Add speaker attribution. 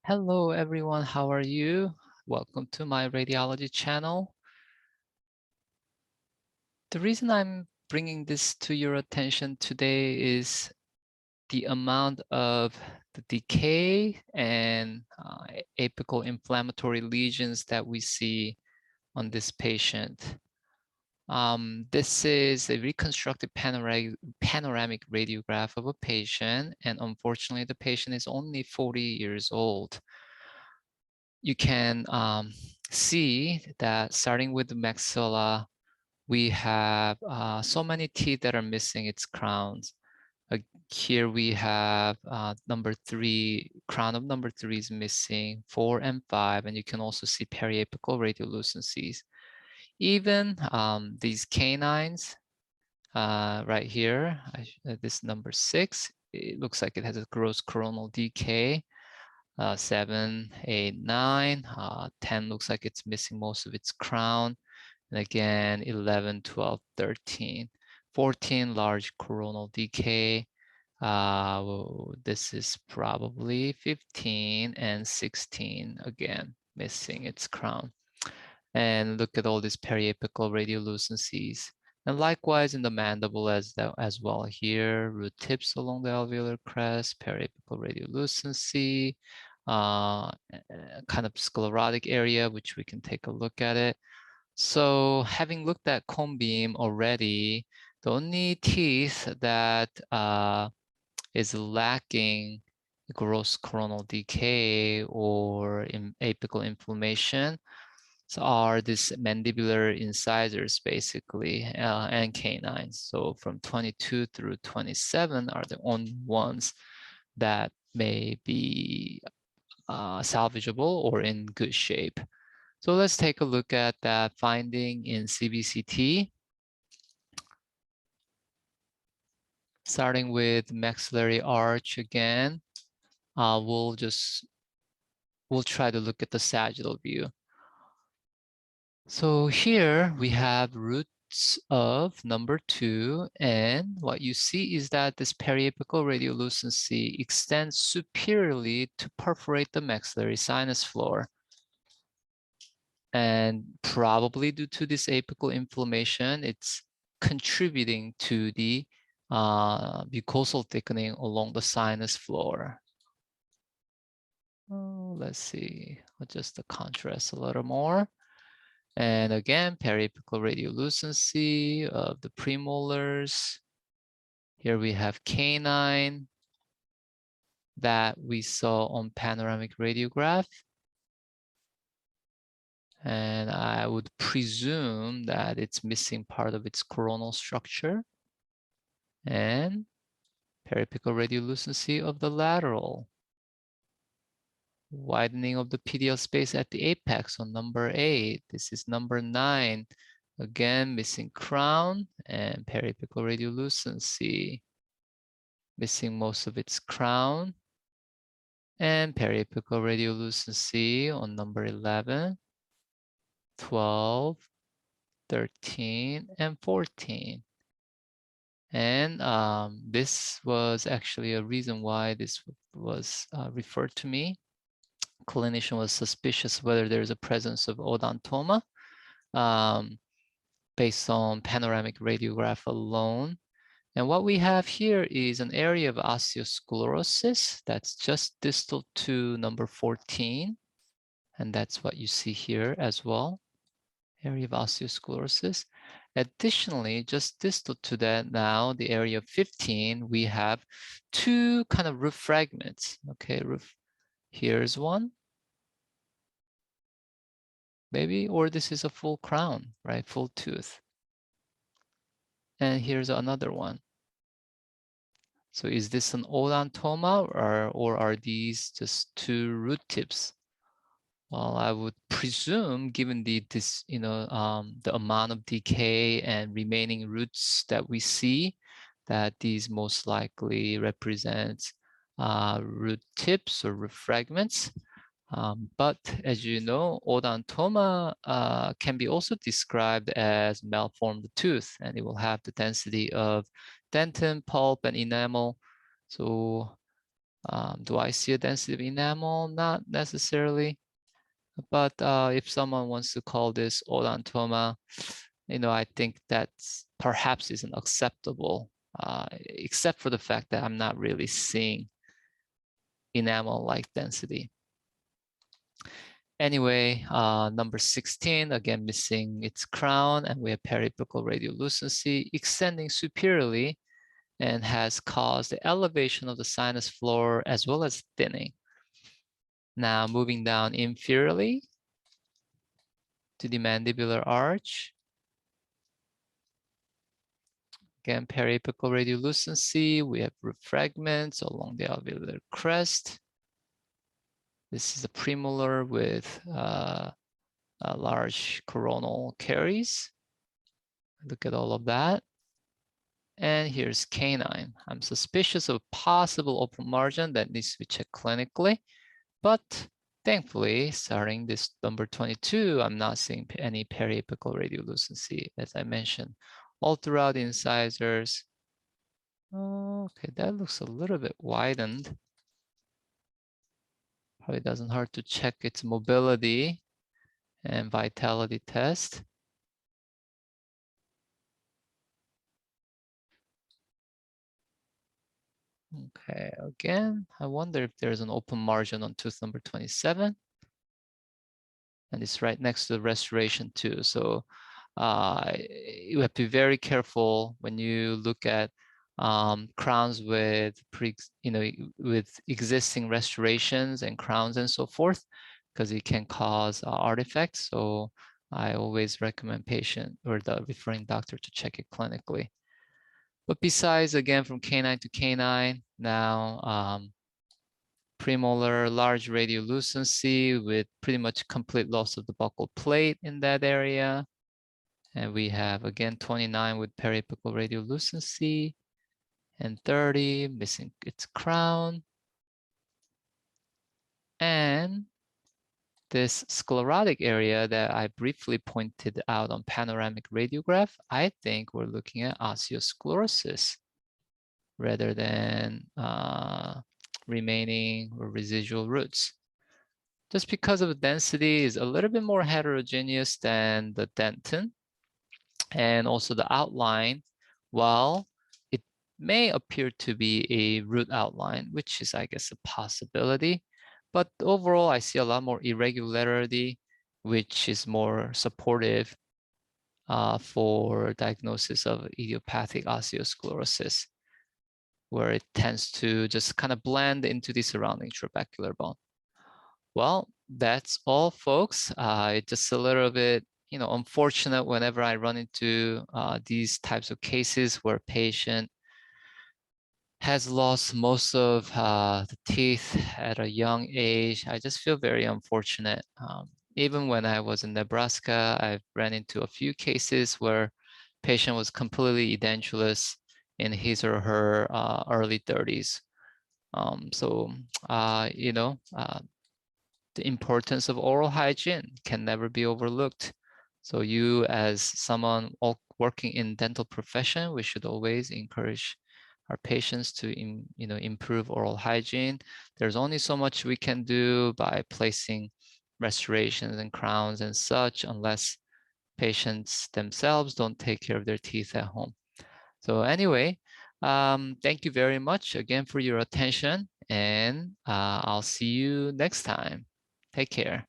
Speaker 1: Hello everyone, how are you? Welcome to my radiology channel. The reason I'm bringing this to your attention today is the amount of the decay and apical inflammatory lesions that we see on this patient. This is a reconstructed panoramic radiograph of a patient, and unfortunately the patient is only 40 years old. You can see that starting with the maxilla, we have so many teeth that are missing its crowns. Here we have number 3, crown of number 3 is missing, 4 and 5, and you can also see periapical radiolucencies. Even these canines right here, this number 6, it looks like it has a gross coronal decay. 7, 8, 9, 10 looks like it's missing most of its crown. And again, 11, 12, 13, 14, large coronal decay. This is probably 15 and 16, again, missing its crown. And look at all these periapical radiolucencies. And likewise in the mandible as well here, root tips along the alveolar crest, periapical radiolucency, kind of sclerotic area, which we can take a look at it. So having looked at cone beam already, the only teeth that is lacking gross coronal decay or apical inflammation are these mandibular incisors basically, and canines. So from 22 through 27 are the only ones that may be salvageable or in good shape. So let's take a look at that finding in CBCT. Starting with maxillary arch again, we'll try to look at the sagittal view. So here we have roots of number 2, and what you see is that this periapical radiolucency extends superiorly to perforate the maxillary sinus floor. And probably due to this apical inflammation, it's contributing to the mucosal thickening along the sinus floor. Let's see, adjust the contrast a little more. And again, periapical radiolucency of the premolars. Here we have canine that we saw on panoramic radiograph. And I would presume that it's missing part of its coronal structure. And periapical radiolucency of the lateral. Widening of the PDL space at the apex on number 8. This is number 9. Again, missing crown and periapical radiolucency. Missing most of its crown. And periapical radiolucency on number 11, 12, 13, and 14. And this was actually a reason why this was referred to me. Clinician was suspicious whether there's a presence of odontoma based on panoramic radiograph alone. And what we have here is an area of osteosclerosis that's just distal to number 14. And that's what you see here as well, area of osteosclerosis. Additionally, just distal to that now, the area of 15, we have 2 kind of roof fragments. Okay, here's one. Maybe, or this is a full crown, right? Full tooth. And here's another one. So is this an odontoma or are these just 2 root tips? Well, I would presume, given the amount of decay and remaining roots that we see, that these most likely represent root tips or root fragments. But as you know, odontoma can be also described as malformed tooth, and it will have the density of dentin, pulp, and enamel. So Do I see a density of enamel? Not necessarily. But if someone wants to call this odontoma, I think that's perhaps isn't acceptable, except for the fact that I'm not really seeing enamel-like density. Anyway, number 16, again, missing its crown, and we have periapical radiolucency extending superiorly and has caused the elevation of the sinus floor as well as thinning. Now moving down inferiorly to the mandibular arch. Again, periapical radiolucency, we have root fragments along the alveolar crest. This is a premolar with a large coronal caries. Look at all of that. And here's canine. I'm suspicious of possible open margin that needs to be checked clinically, but thankfully, starting this number 22, I'm not seeing any periapical radiolucency, as I mentioned. All throughout the incisors. Okay, that looks a little bit widened. Probably doesn't hurt to check its mobility and vitality test. Okay, again, I wonder if there's an open margin on tooth number 27. And it's right next to the restoration too. So you have to be very careful when you look at crowns with with existing restorations and crowns and so forth, because it can cause artifacts. So I always recommend patient or the referring doctor to check it clinically. But besides, again, from canine to canine, now premolar large radiolucency with pretty much complete loss of the buccal plate in that area. And we have, again, 29 with periapical radiolucency and 30 missing its crown. And this sclerotic area that I briefly pointed out on panoramic radiograph, I think we're looking at osteosclerosis rather than remaining or residual roots. Just because of the density is a little bit more heterogeneous than the dentin, and also the outline, while it may appear to be a root outline, which is, I guess, a possibility. But overall, I see a lot more irregularity, which is more supportive for diagnosis of idiopathic osteosclerosis, where it tends to just kind of blend into the surrounding trabecular bone. Well, that's all, folks. It's just a little bit, unfortunate whenever I run into these types of cases where patient has lost most of the teeth at a young age. I just feel very unfortunate. Even when I was in Nebraska, I've ran into a few cases where patient was completely edentulous in his or her early 30s. The importance of oral hygiene can never be overlooked. So you, as someone working in dental profession, we should always encourage our patients to improve oral hygiene. There's only so much we can do by placing restorations and crowns and such, unless patients themselves don't take care of their teeth at home. So anyway, thank you very much again for your attention, and I'll see you next time. Take care.